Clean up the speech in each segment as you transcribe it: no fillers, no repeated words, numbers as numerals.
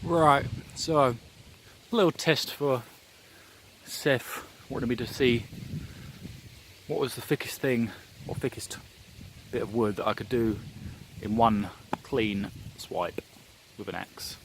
Right, so a little test for Seth wanted me to see what was the thickest thing or thickest bit of wood that I could do in one clean swipe with an axe.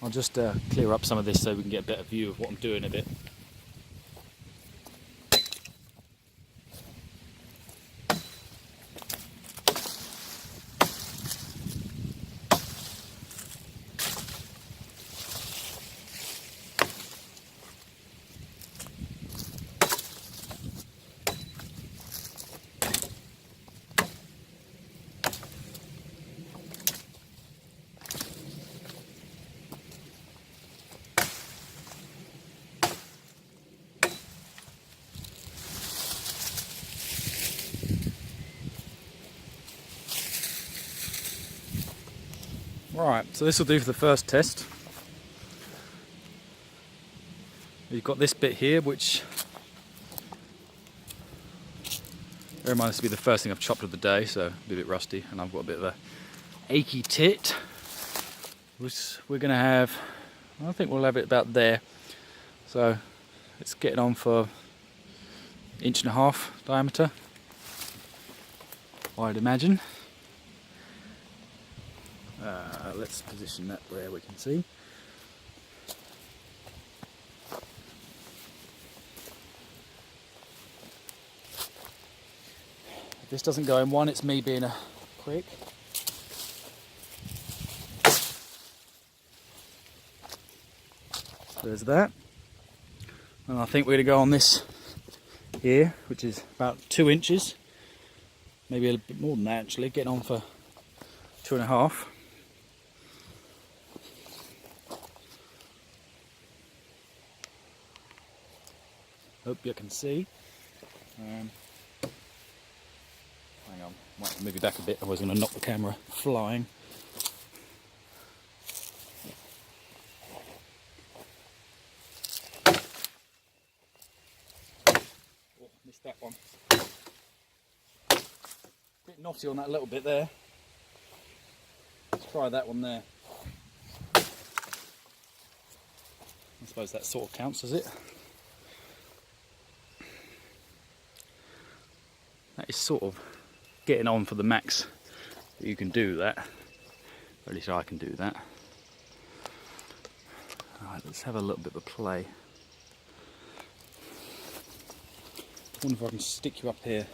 I'll just clear up some of this so we can get a better view of what I'm doing a bit. Right, so this will do for the first test. We've got this bit here, which bear in mind this will be the first thing I've chopped of the day, so it'll be a bit rusty, and I've got a bit of a achy tit, which we're going to have. I think we'll have it about there. So it's getting on for 1.5 inch diameter, I'd imagine. Let's position that where we can see. If this doesn't go in one, it's me being a prick. So there's that. And I think we're going to go on this here, which is about 2 inches. Maybe a bit more than that actually, getting on for 2.5. Hope you can see. Hang on, might move it back a bit, otherwise I'm going to knock the camera flying. Oh, missed that one. Bit knotty on that little bit there. Let's try that one there. I suppose that sort of counts, does it? That is sort of getting on for the max that you can do that. Or at least I can do that. Alright, let's have a little bit of a play. I wonder if I can stick you up here.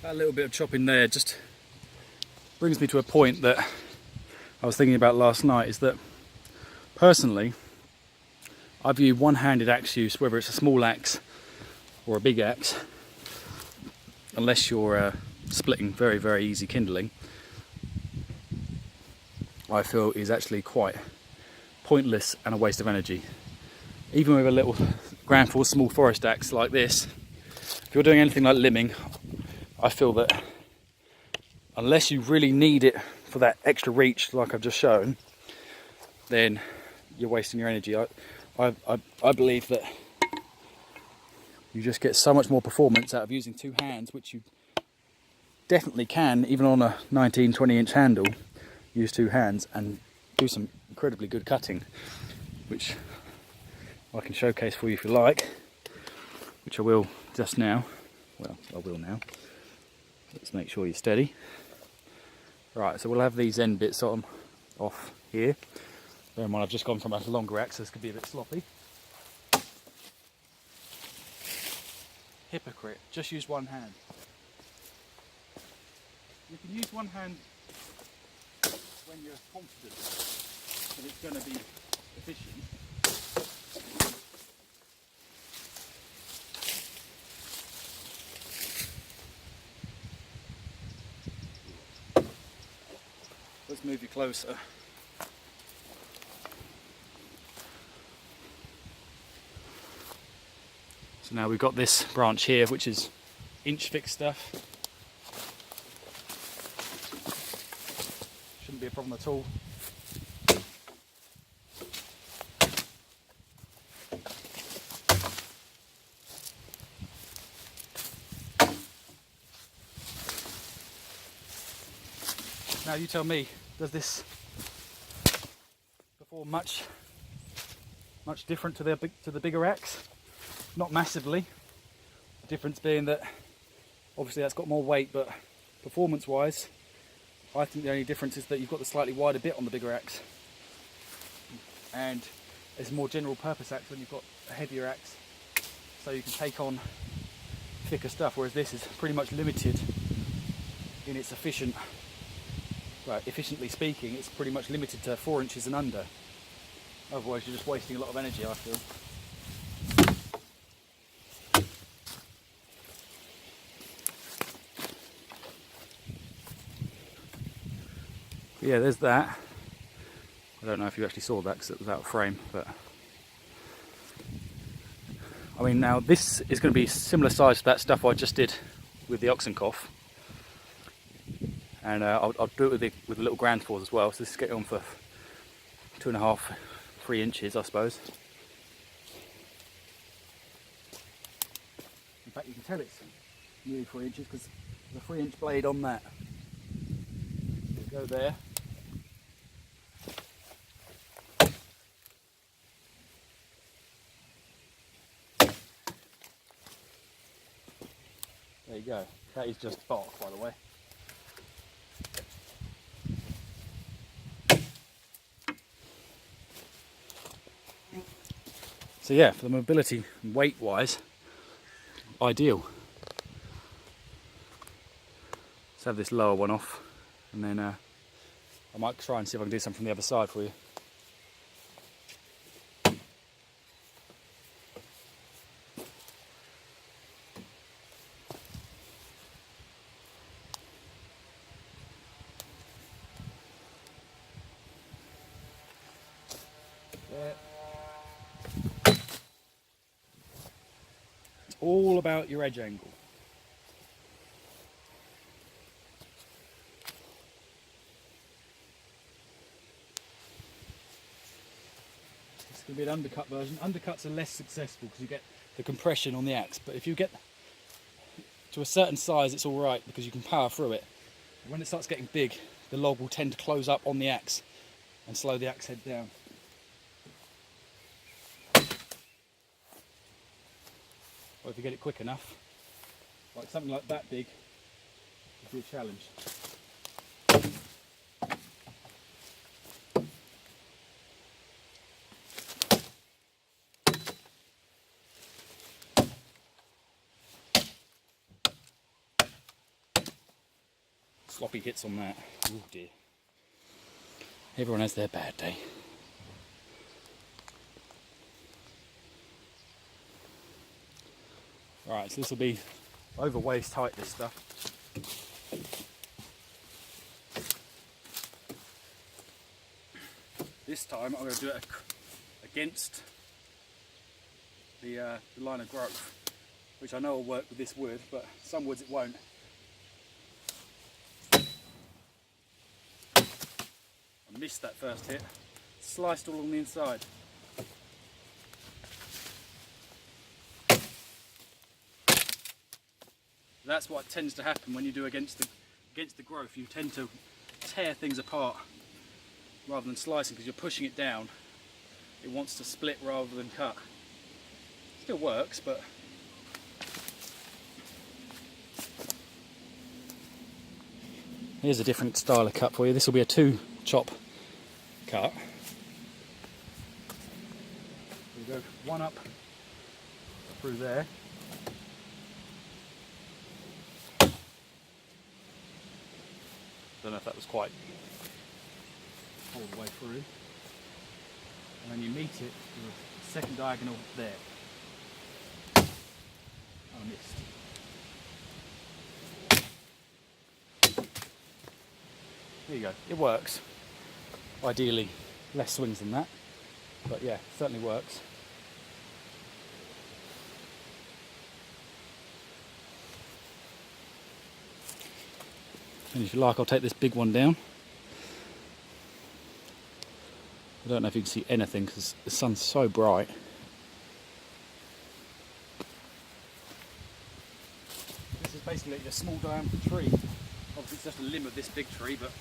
That little bit of chopping there just brings me to a point that I was thinking about last night, is that personally I view one-handed axe use, whether it's a small axe or a big axe, unless you're splitting very, very easy kindling, I feel is actually quite pointless and a waste of energy. Even with a little Gransfors small forest axe like this, if you're doing anything like limbing, I feel that unless you really need it for that extra reach like I've just shown, then you're wasting your energy. I believe that you just get so much more performance out of using two hands, which you definitely can, even on a 19-20 inch handle, use two hands and do some incredibly good cutting, which I can showcase for you if you like, which I will just now. Well, I will now. Let's make sure you're steady. Right, so we'll have these end bits on off here. Bear in mind I've just gone from a longer axe, so this could be a bit sloppy. Hypocrite, just use one hand. You can use one hand when you're confident that it's going to be efficient. Let's move you closer. So now we've got this branch here, which is inch thick stuff. Shouldn't be a problem at all. Now you tell me, does this perform much different to the bigger axe? Not massively. The difference being that obviously that's got more weight, but performance-wise, I think the only difference is that you've got the slightly wider bit on the bigger axe, and it's a more general purpose axe when you've got a heavier axe, so you can take on thicker stuff. Whereas this is pretty much limited in its efficiently speaking, it's pretty much limited to 4 inches and under. Otherwise, you're just wasting a lot of energy, I feel. But yeah, there's that. I don't know if you actually saw that because it was out of frame, but I mean, now this is going to be similar size to that stuff I just did with the Ochsenkopf. And I'll do it with the little Gransfors as well. So this is getting on for 2.5, 3 inches, I suppose. In fact, you can tell it's nearly 3 inches because there's a 3-inch blade on that. Go there. There you go. That is just bark, by the way. So yeah, for the mobility, weight-wise, ideal. Let's have this lower one off, and then I might try and see if I can do something from the other side for you. Yeah. It's all about your edge angle. It's going to be an undercut version. Undercuts are less successful because you get the compression on the axe, but if you get to a certain size it's alright because you can power through it. When it starts getting big, the log will tend to close up on the axe and slow the axe head down. Or if you get it quick enough, like something like that big, it'd be a challenge. Sloppy hits on that. Oh dear. Everyone has their bad day. Right, so this will be over waist height, this stuff. This time I'm going to do it against the line of growth, which I know will work with this wood, but some woods it won't. I missed that first hit, sliced all on the inside. That's what tends to happen when you do against the growth. You tend to tear things apart rather than slicing, because you're pushing it down. It wants to split rather than cut. Still works, but here's a different style of cut for you. This will be a 2-chop cut. We go one up through there. Don't know if that was quite all the way through. And then you meet it with a second diagonal there. Oh, I missed. There you go. It works. Ideally, less swings than that. But yeah, certainly works. And if you like, I'll take this big one down. I don't know if you can see anything because the sun's so bright. This is basically a small diameter tree. Obviously it's just a limb of this big tree, but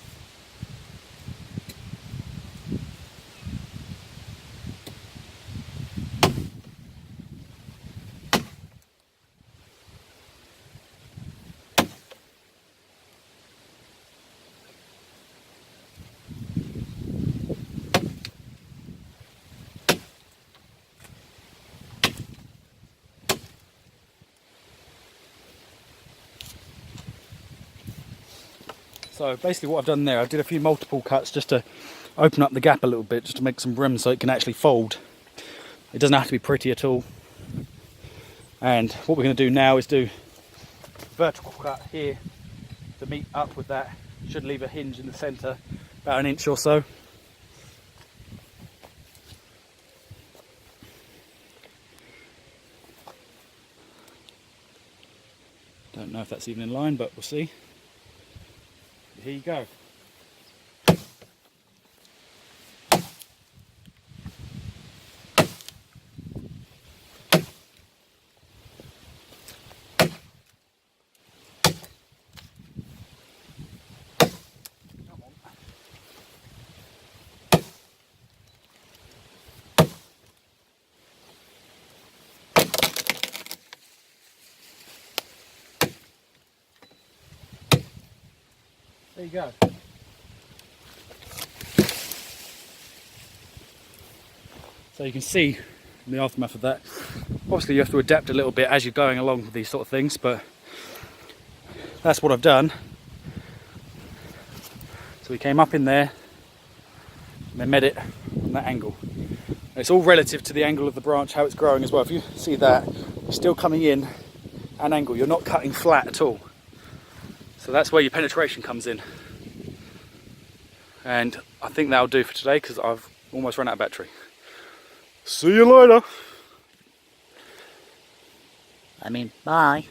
so basically what I've done there, I did a few multiple cuts just to open up the gap a little bit, just to make some room so it can actually fold. It doesn't have to be pretty at all. And what we're going to do now is do a vertical cut here to meet up with that. Should leave a hinge in the centre, about 1 inch or so. Don't know if that's even in line, but we'll see. Here you go. Come on. There you go. So you can see in the aftermath of that, obviously you have to adapt a little bit as you're going along with these sort of things, but that's what I've done. So we came up in there and then met it on that angle. And it's all relative to the angle of the branch, how it's growing as well. If you see that, you're still coming in an angle, you're not cutting flat at all. So that's where your penetration comes in. And I think that'll do for today because I've almost run out of battery. See you later. Bye.